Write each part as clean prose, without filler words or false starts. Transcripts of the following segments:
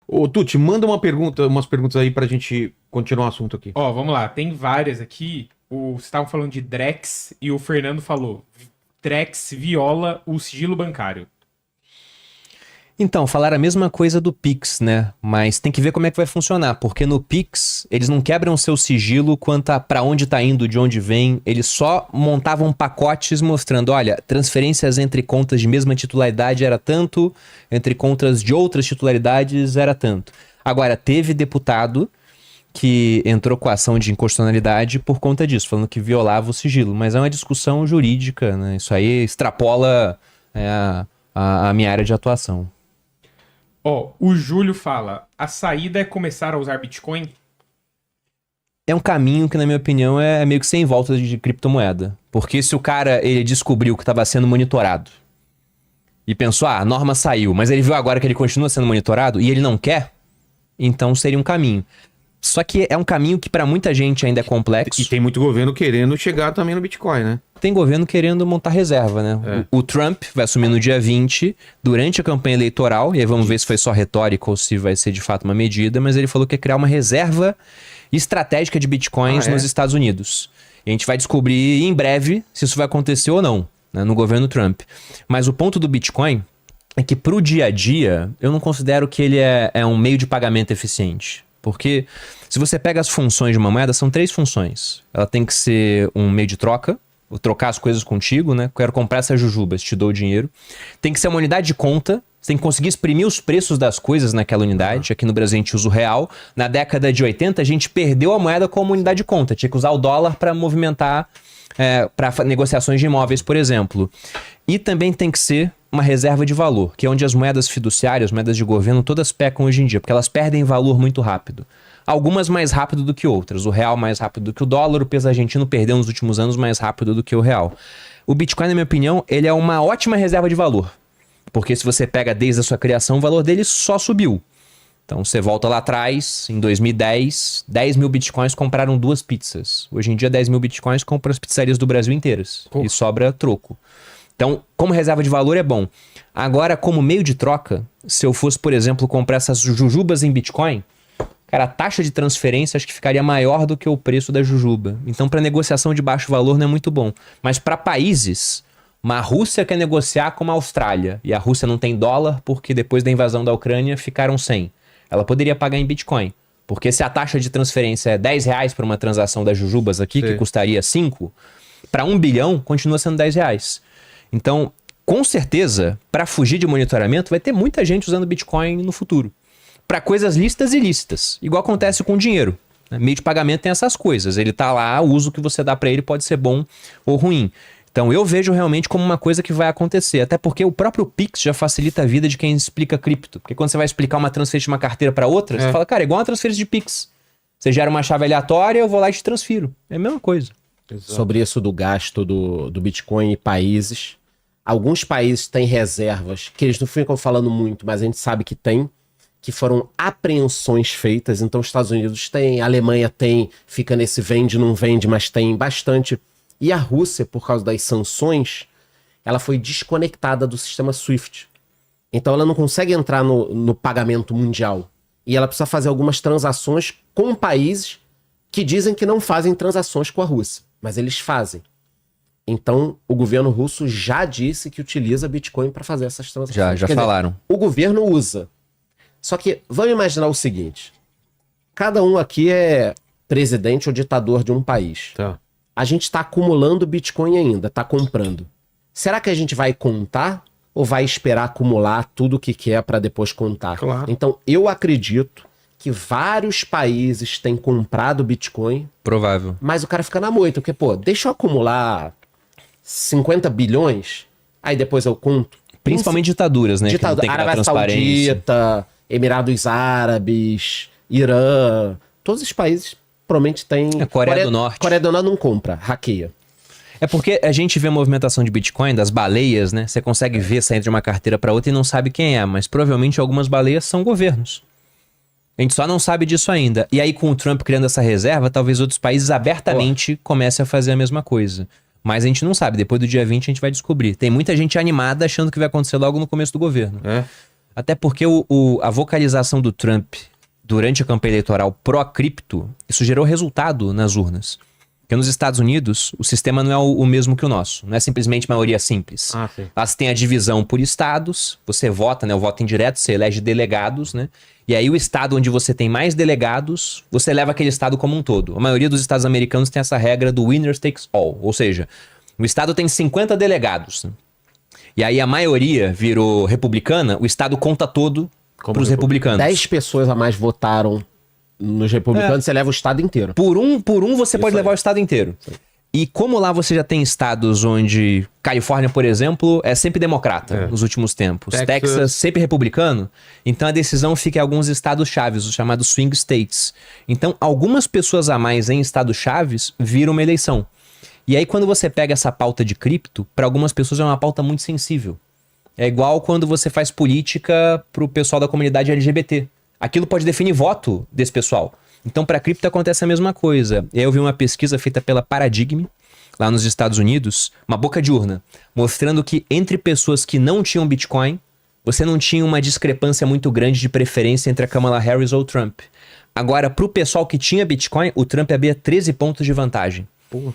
Ô, Tuti, manda umas perguntas aí pra gente continuar o assunto aqui. Ó, vamos lá, tem várias aqui. Vocês estavam falando de Drex e o Fernando falou: Drex viola o sigilo bancário. Então, falaram a mesma coisa do Pix, né? Mas tem que ver como é que vai funcionar, porque no Pix eles não quebram seu sigilo quanto a pra onde tá indo, de onde vem, eles só montavam pacotes mostrando, olha, transferências entre contas de mesma titularidade era tanto, entre contas de outras titularidades era tanto. Agora, teve deputado que entrou com a ação de inconstitucionalidade por conta disso, falando que violava o sigilo, mas é uma discussão jurídica, né? Isso aí extrapola a minha área de atuação. Ó, o Júlio fala: a saída é começar a usar Bitcoin? É um caminho que, na minha opinião, é meio que sem volta de criptomoeda. Porque se o cara ele descobriu que estava sendo monitorado e pensou, a norma saiu, mas ele viu agora que ele continua sendo monitorado e ele não quer, então seria um caminho. Só que é um caminho que para muita gente ainda é complexo. E tem muito governo querendo chegar também no Bitcoin, né? Tem governo querendo montar reserva, né? O Trump vai assumir no dia 20, durante a campanha eleitoral, e aí vamos ver se foi só retórica ou se vai ser de fato uma medida, mas ele falou que ia criar uma reserva estratégica de bitcoins nos Estados Unidos. E a gente vai descobrir em breve se isso vai acontecer ou não, né, no governo Trump. Mas o ponto do Bitcoin é que pro dia a dia, eu não considero que ele é um meio de pagamento eficiente. Porque se você pega as funções de uma moeda, são 3 funções. Ela tem que ser um meio de troca, vou trocar as coisas contigo, né? Quero comprar essas jujubas, te dou o dinheiro. Tem que ser uma unidade de conta, você tem que conseguir exprimir os preços das coisas naquela unidade. Aqui no Brasil a gente usa o real. Na década de 80 a gente perdeu a moeda como unidade de conta. Tinha que usar o dólar para movimentar, para negociações de imóveis, por exemplo. E também tem que ser uma reserva de valor, que é onde as moedas fiduciárias, moedas de governo, todas pecam hoje em dia, porque elas perdem valor muito rápido. Algumas mais rápido do que outras. O real mais rápido do que o dólar, o peso argentino perdeu nos últimos anos mais rápido do que o real. O Bitcoin, na minha opinião, ele é uma ótima reserva de valor. Porque se você pega desde a sua criação, o valor dele só subiu. Então você volta lá atrás, em 2010, 10 mil bitcoins compraram 2 pizzas. Hoje em dia, 10 mil bitcoins compram as pizzarias do Brasil inteiras. E sobra troco. Então, como reserva de valor é bom. Agora, como meio de troca, se eu fosse, por exemplo, comprar essas jujubas em Bitcoin, cara, a taxa de transferência acho que ficaria maior do que o preço da jujuba. Então, para negociação de baixo valor não é muito bom. Mas para países, a Rússia quer negociar com a Austrália, e a Rússia não tem dólar porque depois da invasão da Ucrânia ficaram sem. Ela poderia pagar em Bitcoin. Porque se a taxa de transferência é R$10 para uma transação das jujubas aqui, que custaria 5, para 1 bilhão continua sendo R$10. Então, com certeza, para fugir de monitoramento, vai ter muita gente usando Bitcoin no futuro. Para coisas lícitas e ilícitas. Igual acontece com o dinheiro. Né? Meio de pagamento tem essas coisas. Ele tá lá, o uso que você dá para ele pode ser bom ou ruim. Então, eu vejo realmente como uma coisa que vai acontecer. Até porque o próprio Pix já facilita a vida de quem explica cripto. Porque quando você vai explicar uma transferência de uma carteira para outra, você fala, cara, é igual uma transferência de Pix. Você gera uma chave aleatória, eu vou lá e te transfiro. É a mesma coisa. Exato. Sobre isso do gasto do Bitcoin em países. Alguns países têm reservas, que eles não ficam falando muito, mas a gente sabe que tem, que foram apreensões feitas. Então, os Estados Unidos têm, a Alemanha tem, fica nesse vende, não vende, mas tem bastante. E a Rússia, por causa das sanções, ela foi desconectada do sistema SWIFT. Então, ela não consegue entrar no pagamento mundial. E ela precisa fazer algumas transações com países que dizem que não fazem transações com a Rússia, mas eles fazem. Então, o governo russo já disse que utiliza Bitcoin para fazer essas transações. Já falaram. Dizer, o governo usa. Só que, vamos imaginar o seguinte. Cada um aqui é presidente ou ditador de um país. Tá. A gente está acumulando Bitcoin ainda, está comprando. Será que a gente vai contar ou vai esperar acumular tudo o que quer para depois contar? Claro. Então, eu acredito que vários países têm comprado Bitcoin. Provável. Mas o cara fica na moita, porque, pô, deixa eu acumular 50 bilhões, aí depois eu conto. Principalmente ditaduras, né? Ditadura, que não tem que dar Arábia transparência. Saudita, Emirados Árabes, Irã, todos os países provavelmente têm... Coreia do Norte. Coreia do Norte não compra, hackeia. É porque a gente vê a movimentação de Bitcoin, das baleias, né? Você consegue ver saindo de uma carteira para outra e não sabe quem é, mas provavelmente algumas baleias são governos. A gente só não sabe disso ainda. E aí, com o Trump criando essa reserva, talvez outros países abertamente comecem a fazer a mesma coisa. Mas a gente não sabe. Depois do dia 20 a gente vai descobrir. Tem muita gente animada achando que vai acontecer logo no começo do governo. Até porque a vocalização do Trump durante a campanha eleitoral pró-cripto, isso gerou resultado nas urnas. Porque nos Estados Unidos, o sistema não é o mesmo que o nosso. Não é simplesmente maioria simples. Sim. Elas têm a divisão por estados, você vota, né? O voto indireto, você elege delegados, né? E aí o estado onde você tem mais delegados, você leva aquele estado como um todo. A maioria dos estados americanos tem essa regra do winner takes all. Ou seja, o estado tem 50 delegados, né? E aí a maioria virou republicana, o estado conta todo para os republicanos. 10 pessoas a mais votaram nos republicanos, você leva o estado inteiro. Por um você pode levar o estado inteiro. Sim. E como lá você já tem estados onde... Califórnia, por exemplo, é sempre democrata nos últimos tempos. Texas sempre republicano. Então a decisão fica em alguns estados chaves, os chamados swing states. Então algumas pessoas a mais em estados chaves viram uma eleição. E aí quando você pega essa pauta de cripto, para algumas pessoas é uma pauta muito sensível. É igual quando você faz política pro pessoal da comunidade LGBT. Aquilo pode definir voto desse pessoal. Então, para cripto acontece a mesma coisa. Eu vi uma pesquisa feita pela Paradigm, lá nos Estados Unidos, uma boca de urna, mostrando que entre pessoas que não tinham Bitcoin, você não tinha uma discrepância muito grande de preferência entre a Kamala Harris ou o Trump. Agora, pro pessoal que tinha Bitcoin, o Trump havia 13 pontos de vantagem. Pô.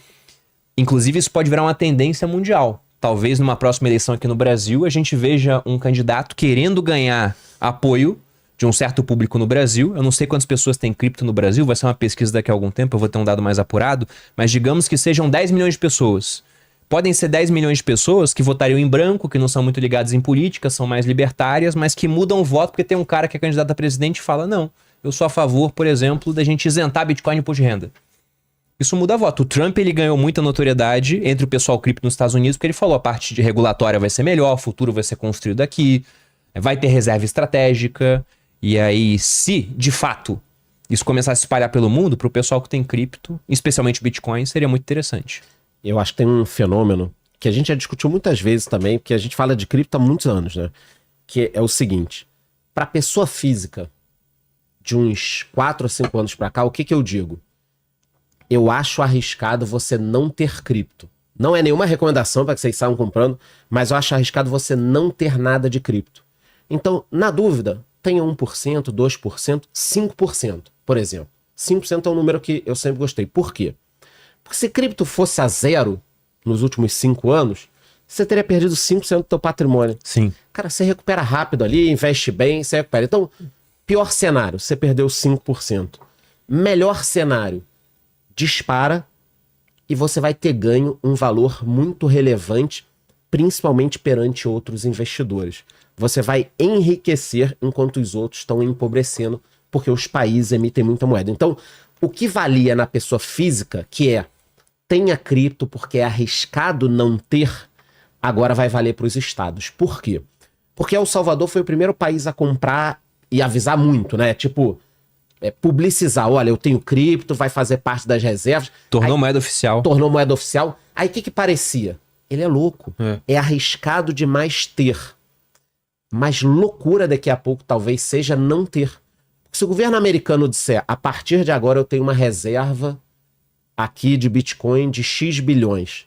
Inclusive, isso pode virar uma tendência mundial. Talvez numa próxima eleição aqui no Brasil, a gente veja um candidato querendo ganhar apoio de um certo público no Brasil. Eu não sei quantas pessoas têm cripto no Brasil, vai ser uma pesquisa daqui a algum tempo, eu vou ter um dado mais apurado, mas digamos que sejam 10 milhões de pessoas. Podem ser 10 milhões de pessoas que votariam em branco, que não são muito ligadas em política, são mais libertárias, mas que mudam o voto porque tem um cara que é candidato a presidente e fala, não, eu sou a favor, por exemplo, da gente isentar Bitcoin de imposto de renda. Isso muda voto. O Trump, ele ganhou muita notoriedade entre o pessoal cripto nos Estados Unidos, porque ele falou, a parte de regulatória vai ser melhor, o futuro vai ser construído aqui, vai ter reserva estratégica. E aí, se, de fato, isso começar a se espalhar pelo mundo, para o pessoal que tem cripto, especialmente Bitcoin, seria muito interessante. Eu acho que tem um fenômeno que a gente já discutiu muitas vezes também, porque a gente fala de cripto há muitos anos, né? Que é o seguinte, para pessoa física, de uns 4 ou 5 anos para cá, o que eu digo? Eu acho arriscado você não ter cripto. Não é nenhuma recomendação para que vocês saiam comprando, mas eu acho arriscado você não ter nada de cripto. Então, na dúvida, tenha 1%, 2%, 5%, por exemplo. 5% é um número que eu sempre gostei. Por quê? Porque se cripto fosse a zero nos últimos 5 anos, você teria perdido 5% do teu patrimônio. Sim. Cara, você recupera rápido ali, investe bem, você recupera. Então, pior cenário, você perdeu 5%. Melhor cenário, dispara e você vai ter ganho um valor muito relevante, principalmente perante outros investidores. Você vai enriquecer enquanto os outros estão empobrecendo, porque os países emitem muita moeda. Então, o que valia na pessoa física, que é tenha cripto porque é arriscado não ter, agora vai valer para os estados. Por quê? Porque El Salvador foi o primeiro país a comprar e avisar muito, né? Tipo, publicizar, olha, eu tenho cripto, vai fazer parte das reservas. Tornou moeda oficial. Tornou moeda oficial. Aí o que parecia? Ele é louco. É arriscado demais ter. Mas loucura daqui a pouco talvez seja não ter. Se o governo americano disser, a partir de agora eu tenho uma reserva aqui de Bitcoin de X bilhões,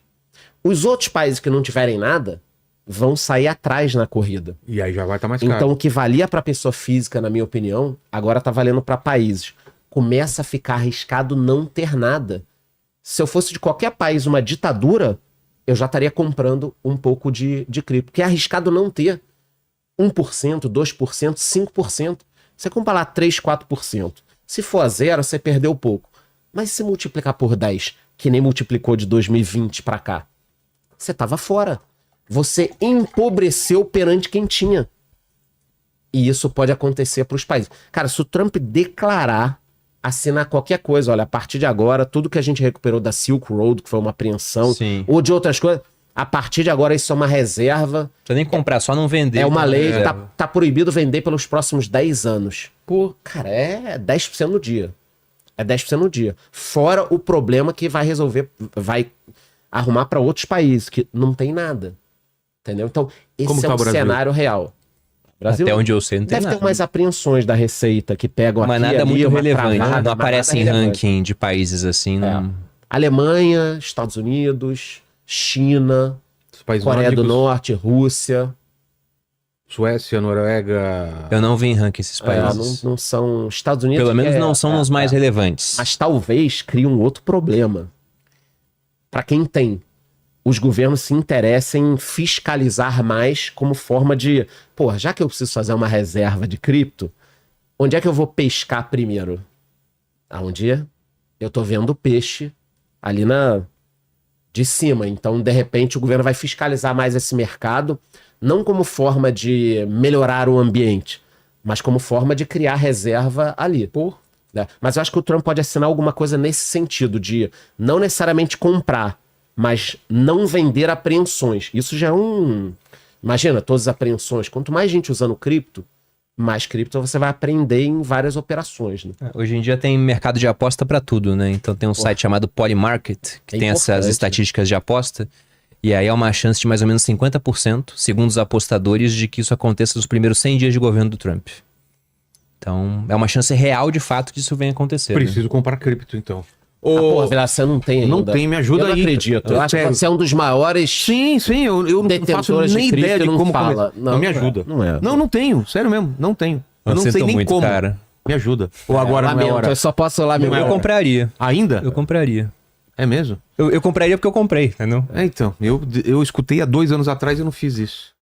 os outros países que não tiverem nada vão sair atrás na corrida. E aí já vai estar mais caro. Então o que valia para pessoa física, na minha opinião, agora tá valendo para países. Começa a ficar arriscado não ter nada. Se eu fosse de qualquer país, uma ditadura, eu já estaria comprando um pouco de cripto. Porque é arriscado não ter 1%, 2%, 5%. Você compra lá 3%, 4%. Se for a zero, você perdeu pouco. Mas se multiplicar por 10, que nem multiplicou de 2020 para cá, você tava fora. Você empobreceu perante quem tinha. E isso pode acontecer para os países. Cara, se o Trump declarar, assinar qualquer coisa, olha, a partir de agora, tudo que a gente recuperou da Silk Road, que foi uma apreensão, Sim. ou de outras coisas, a partir de agora isso é uma reserva. Não precisa nem comprar, só não vender. É uma lei, tá proibido vender pelos próximos 10 anos. Pô, cara, é 10% no dia. É 10% no dia. Fora o problema que vai resolver, vai arrumar para outros países, que não tem nada. Entendeu? Então, esse é um cenário real. Brasil, até onde eu sei, não tem deve nada. ter umas apreensões da Receita que pegam mas aqui nada ali, muito uma relevante, travada, não aparece em relevante. ranking de países assim. Não... Alemanha, Estados Unidos, China, os países Coreia do nórdicos. Norte, Rússia. Suécia, Noruega. Eu não vi em ranking esses países. Não são... Estados Unidos... Pelo menos não são os mais relevantes. Mas talvez crie um outro problema. Para quem tem. Os governos se interessem em fiscalizar mais como forma de... Pô, já que eu preciso fazer uma reserva de cripto, onde é que eu vou pescar primeiro? Aonde eu tô vendo peixe ali de cima. Então, de repente, o governo vai fiscalizar mais esse mercado, não como forma de melhorar o ambiente, mas como forma de criar reserva ali. Né? Mas eu acho que o Trump pode assinar alguma coisa nesse sentido, de não necessariamente comprar, mas não vender apreensões. Isso já é Imagina, todas as apreensões. Quanto mais gente usando cripto, mais cripto você vai aprender em várias operações. Né? Hoje em dia tem mercado de aposta pra tudo, né? Então tem um site chamado Polymarket, que tem essas estatísticas de aposta. E aí é uma chance de mais ou menos 50%, segundo os apostadores, de que isso aconteça nos primeiros 100 dias de governo do Trump. Então é uma chance real, de fato, disso venha acontecer. Preciso comprar cripto, então. Pô, Vila, você não tem ainda. Não tem, me ajuda aí. Eu não acredito. Eu acho que você é um dos maiores... Sim, eu não faço nem ideia de como começar. Não me ajuda. Não tenho. Sério mesmo, não tenho. Eu não sei nem muito, como. cara. Me ajuda. Ou agora não é hora. Eu só posso lamentar. Eu compraria. Ainda? Eu compraria. É mesmo? Eu compraria porque eu comprei, entendeu? Então. Eu escutei há 2 anos atrás e eu não fiz isso.